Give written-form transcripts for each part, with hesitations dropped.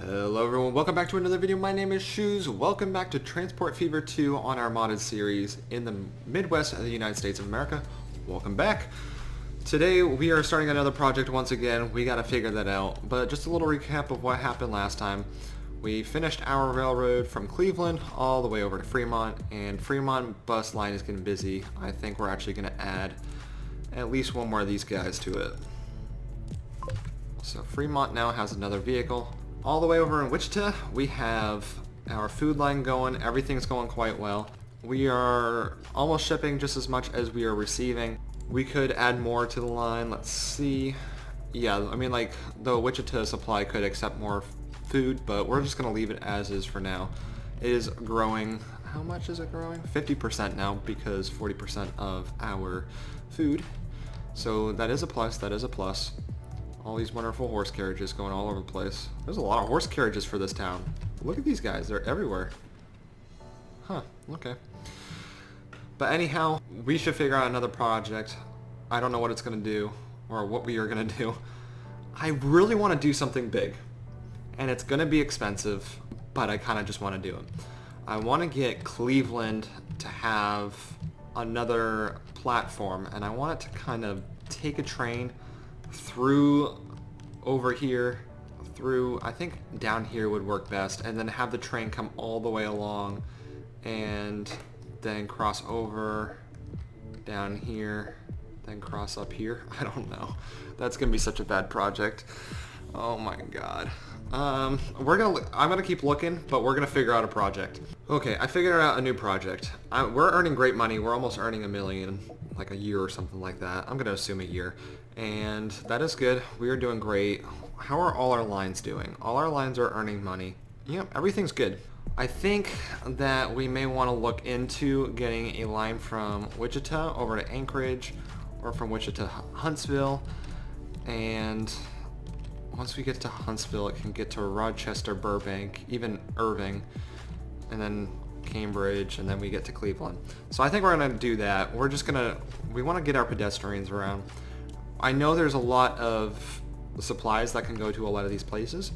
Hello everyone, welcome back to another video. My name is Shoes. Welcome back to Transport Fever 2 on our modded series in the Midwest of the United States of America. Welcome back. Today we are starting another project once again. We gotta figure that out. But just a little recap of what happened last time. We finished our railroad from Cleveland all the way over to Fremont, and Fremont bus line is getting busy. I think we're actually gonna add at least one more of these guys to it. So Fremont now has another vehicle. All the way over in Wichita, we have our food line going. Everything's going quite well. We are almost shipping just as much as we are receiving. We could add more to the line. Let's see. Yeah, I mean, like, the Wichita supply could accept more food, but we're just going to leave it as is for now. It is growing. How much is it growing? 50% now, because 40% of our food. So that is a plus. That is a plus. All these wonderful horse carriages going all over the place. There's a lot of horse carriages for this town. Look at these guys. They're everywhere. Huh. Okay. But anyhow, we should figure out another project. I don't know what it's going to do or what we are going to do. I really want to do something big. And it's going to be expensive, but I kind of just want to do it. I want to get Cleveland to have another platform, and I want it to kind of take a train through over here, through, I think down here would work best, and then have the train come all the way along and then cross over down here, then cross up here. I don't know. That's gonna be such a bad project. Oh my god. I'm gonna keep looking, but we're gonna figure out a project. Okay, I figured out a new project. We're earning great money. We're almost earning $1 million, like a year or something like that. I'm gonna assume a year, and that is good. We are doing great. How are all our lines doing? All our lines are earning money. Yep, everything's good. I think that we may want to look into getting a line from Wichita over to Anchorage, or from Wichita to Huntsville, and once we get to Huntsville, it can get to Rochester, Burbank, even Irving, and then Cambridge, and then we get to Cleveland. So I think we're going to do that. We want to get our pedestrians around. I know there's a lot of supplies that can go to a lot of these places,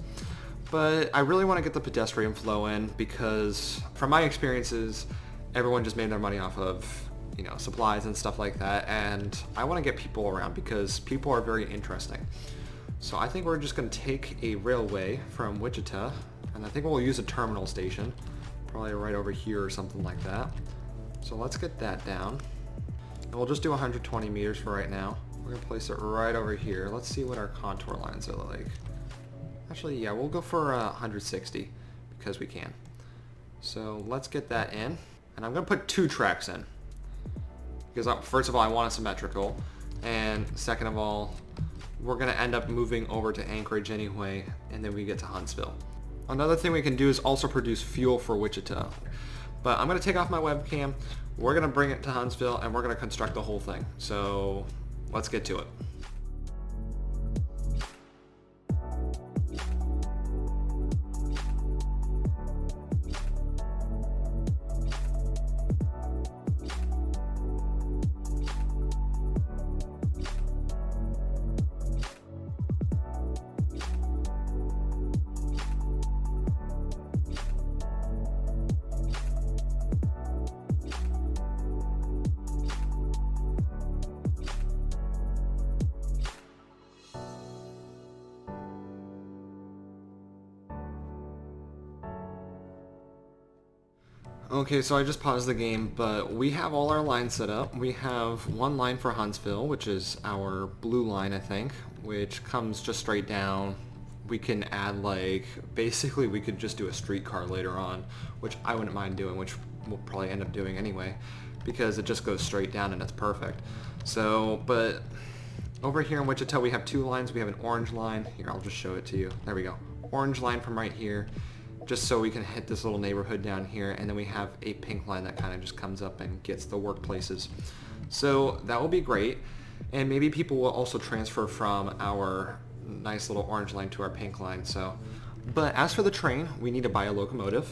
but I really want to get the pedestrian flow in because from my experiences, everyone just made their money off of, you know, supplies and stuff like that, and I want to get people around because people are very interesting. So I think we're just going to take a railway from Wichita, and I think we'll use a terminal station, probably right over here or something like that. So let's get that down. And we'll just do 120 meters for right now. We're going to place it right over here. Let's see what our contour lines are like. Actually, yeah, we'll go for 160 because we can. So let's get that in. And I'm going to put 2 tracks in. Because first of all, I want it symmetrical. And second of all, we're going to end up moving over to Anchorage anyway, and then we get to Huntsville. Another thing we can do is also produce fuel for Wichita. But I'm going to take off my webcam, we're going to bring it to Huntsville, and we're going to construct the whole thing. So let's get to it. Okay, so I just paused the game, but we have all our lines set up. We have one line for Huntsville, which is our blue line, I think, which comes just straight down. We can add, like, basically we could just do a streetcar later on, which I wouldn't mind doing, which we'll probably end up doing anyway, because it just goes straight down and it's perfect. So, but over here in Wichita we have 2 lines. We have an orange line. Here, I'll just show it to you. There we go. Orange line from right here, just so we can hit this little neighborhood down here, and then we have a pink line that kind of just comes up and gets the workplaces. So that will be great, and maybe people will also transfer from our nice little orange line to our pink line. So, but as for the train, we need to buy a locomotive.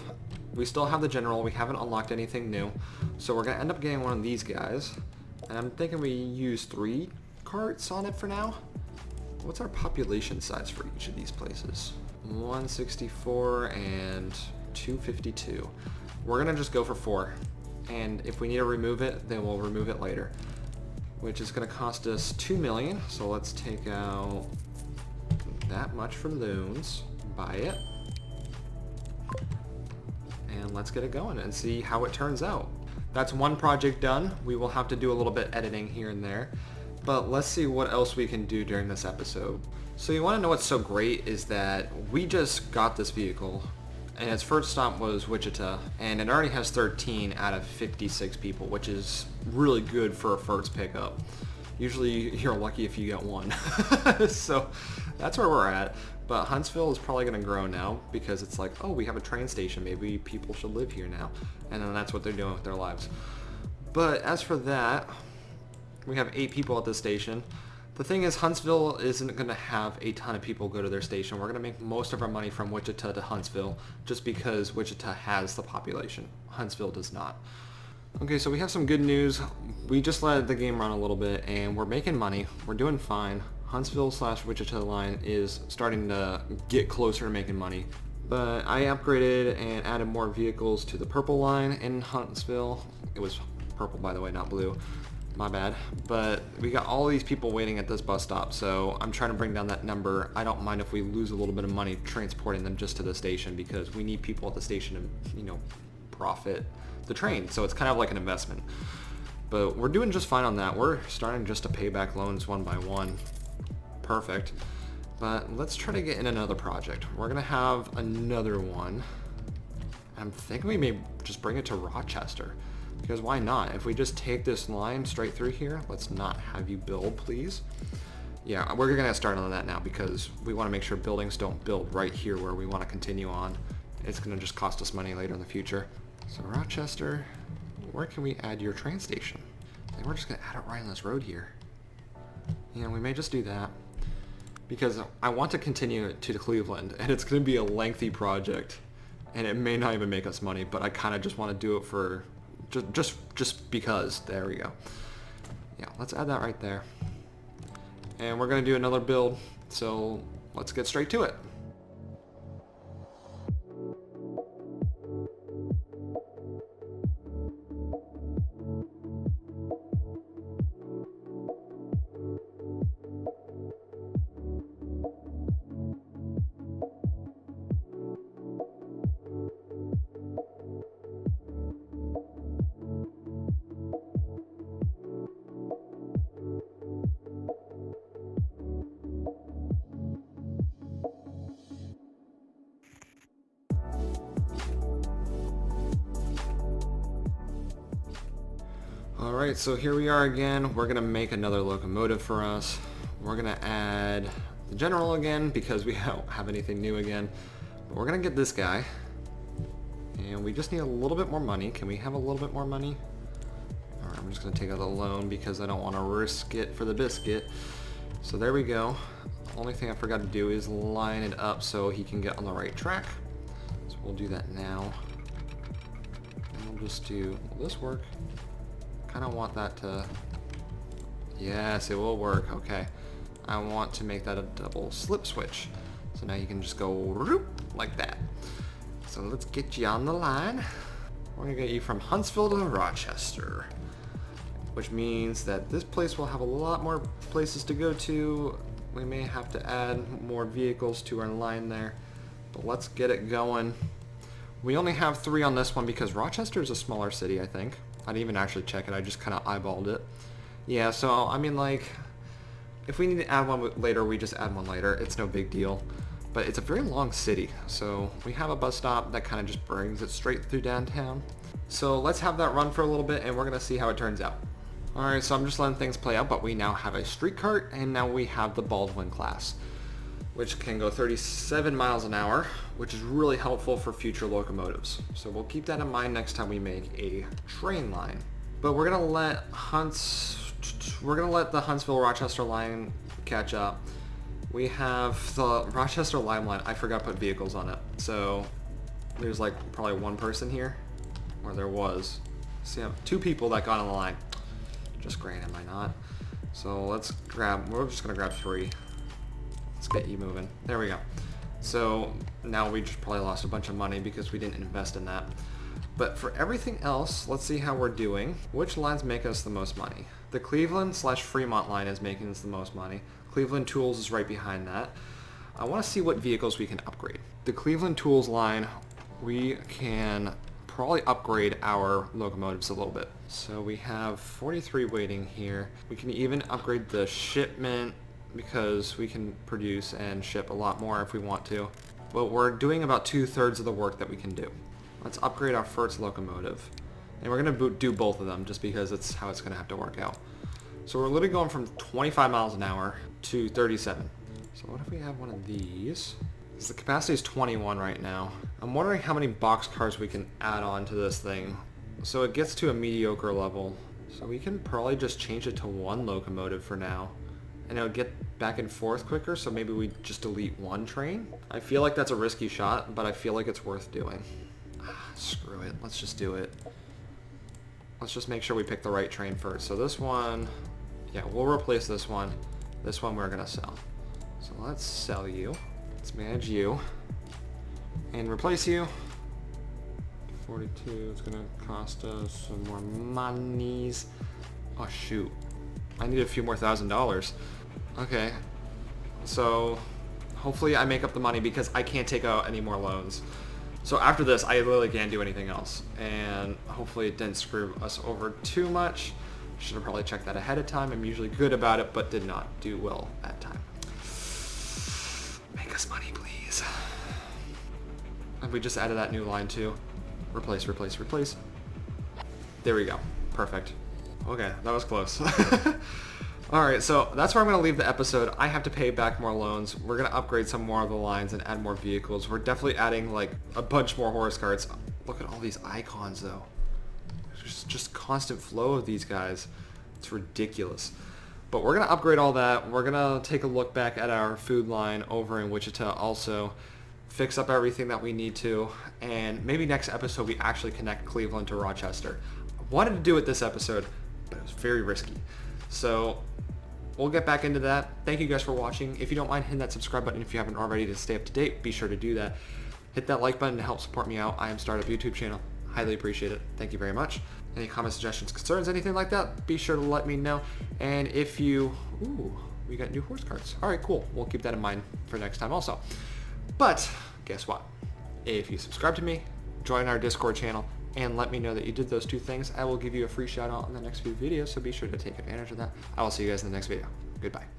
We still have the general. We haven't unlocked anything new, so we're gonna end up getting one of these guys, and I'm thinking we use 3 carts on it for now. What's our population size for each of these places? 164 and 252. We're gonna just go for 4. And if we need to remove it, then we'll remove it later. Which is gonna cost us 2 million. So let's take out that much from loans, buy it. And let's get it going and see how it turns out. That's one project done. We will have to do a little bit editing here and there, but let's see what else we can do during this episode. So you want to know what's so great is that we just got this vehicle and its first stop was Wichita, and it already has 13 out of 56 people, which is really good for a first pickup. Usually you're lucky if you get one. So that's where we're at. But Huntsville is probably going to grow now because it's like, oh, we have a train station. Maybe people should live here now. And then that's what they're doing with their lives. But as for that, we have 8 people at this station. The thing is, Huntsville isn't going to have a ton of people go to their station. We're going to make most of our money from Wichita to Huntsville just because Wichita has the population. Huntsville does not. Okay, so we have some good news. We just let the game run a little bit and we're making money. We're doing fine. Huntsville/Wichita line is starting to get closer to making money. But I upgraded and added more vehicles to the purple line in Huntsville. It was purple, by the way, not blue. My bad. But we got all these people waiting at this bus stop, so I'm trying to bring down that number. I don't mind if we lose a little bit of money transporting them just to the station because we need people at the station to, profit the train. So it's kind of like an investment. But we're doing just fine on that. We're starting just to pay back loans one by one. Perfect. But let's try to get in another project. We're gonna have another one. I'm thinking we may just bring it to Rochester, because why not? If we just take this line straight through here, let's not have you build, please. Yeah, we're gonna start on that now because we want to make sure buildings don't build right here where we want to continue on. It's gonna just cost us money later in the future. So Rochester, where can we add your train station? And we're just gonna add it right on this road here. We may just do that, because I want to continue it to Cleveland, and it's going to be a lengthy project, and it may not even make us money, but I kind of just want to do it for just because. There we go. Yeah, let's add that right there. And we're going to do another build, so let's get straight to it. Alright, so here we are again. We're going to make another locomotive for us. We're going to add the general again because we don't have anything new again. But we're going to get this guy. And we just need a little bit more money. Can we have a little bit more money? Alright, I'm just going to take out the loan because I don't want to risk it for the biscuit. So there we go. The only thing I forgot to do is line it up so he can get on the right track. So we'll do that now. And we'll just do, will this work? Kind of want that to, yes, it will work. Okay, I want to make that a double slip switch, so now you can just go whoop, like that. So let's get you on the line. We're gonna get you from Huntsville to Rochester, which means that this place will have a lot more places to go to. We may have to add more vehicles to our line there, but let's get it going. We only have 3 on this one because Rochester is a smaller city, I think. I didn't even actually check it, I just kind of eyeballed it. Yeah, so, I mean, like, if we need to add one later, we just add one later. It's no big deal. But it's a very long city, so we have a bus stop that kind of just brings it straight through downtown. So let's have that run for a little bit, and we're going to see how it turns out. Alright, so I'm just letting things play out, but we now have a street cart, and now we have the Baldwin class, which can go 37 miles an hour, which is really helpful for future locomotives. So we'll keep that in mind next time we make a train line. But we're gonna let the Huntsville-Rochester line catch up. We have the Rochester Lime line. I forgot to put vehicles on it. So there's like probably one person here, or there was. So yeah, 2 people that got on the line. Just great, am I not? So we're just gonna grab 3. Let's get you moving. There we go. So now we just probably lost a bunch of money because we didn't invest in that. But for everything else, let's see how we're doing. Which lines make us the most money? The Cleveland/Fremont line is making us the most money. Cleveland Tools is right behind that. I want to see what vehicles we can upgrade. The Cleveland Tools line, we can probably upgrade our locomotives a little bit. So we have 43 waiting here. We can even upgrade the shipment because we can produce and ship a lot more if we want to. But we're doing about 2/3 of the work that we can do. Let's upgrade our first locomotive. And we're going to do both of them just because it's how it's going to have to work out. So we're literally going from 25 miles an hour to 37. So what if we have one of these? So the capacity is 21 right now. I'm wondering how many boxcars we can add on to this thing. So it gets to a mediocre level. So we can probably just change it to one locomotive for now. And it'll get back and forth quicker, so maybe we just delete one train. I feel like that's a risky shot, but I feel like it's worth doing. Screw it, let's just do it. Let's just make sure we pick the right train first. So this one, yeah, we'll replace this one. This one we're gonna sell. So let's sell you. Let's manage you. And replace you. 42, it's gonna cost us some more monies. Oh shoot, I need a few more $1,000s. Okay, so hopefully I make up the money because I can't take out any more loans. So after this, I literally can't do anything else. And hopefully it didn't screw us over too much. Should have probably checked that ahead of time. I'm usually good about it, but did not do well that time. Make us money, please. And we just added that new line too. Replace, replace, replace. There we go. Perfect. Okay, that was close. Alright, so that's where I'm going to leave the episode. I have to pay back more loans. We're going to upgrade some more of the lines and add more vehicles. We're definitely adding like a bunch more horse carts. Look at all these icons though. There's just constant flow of these guys. It's ridiculous. But we're going to upgrade all that. We're going to take a look back at our food line over in Wichita also. Fix up everything that we need to. And maybe next episode we actually connect Cleveland to Rochester. I wanted to do it this episode, but it was very risky. So we'll get back into that. Thank you guys for watching. If you don't mind hitting that subscribe button if you haven't already to stay up to date, be sure to do that. Hit that like button to help support me out. I am Startup YouTube channel. Highly appreciate it. Thank you very much. Any comments, suggestions, concerns, anything like that, be sure to let me know. And if you, ooh, we got new horse carts. All right, cool. We'll keep that in mind for next time also. But guess what? If you subscribe to me, join our Discord channel, and let me know that you did those two things, I will give you a free shout out in the next few videos, so be sure to take advantage of that. I will see you guys in the next video. Goodbye.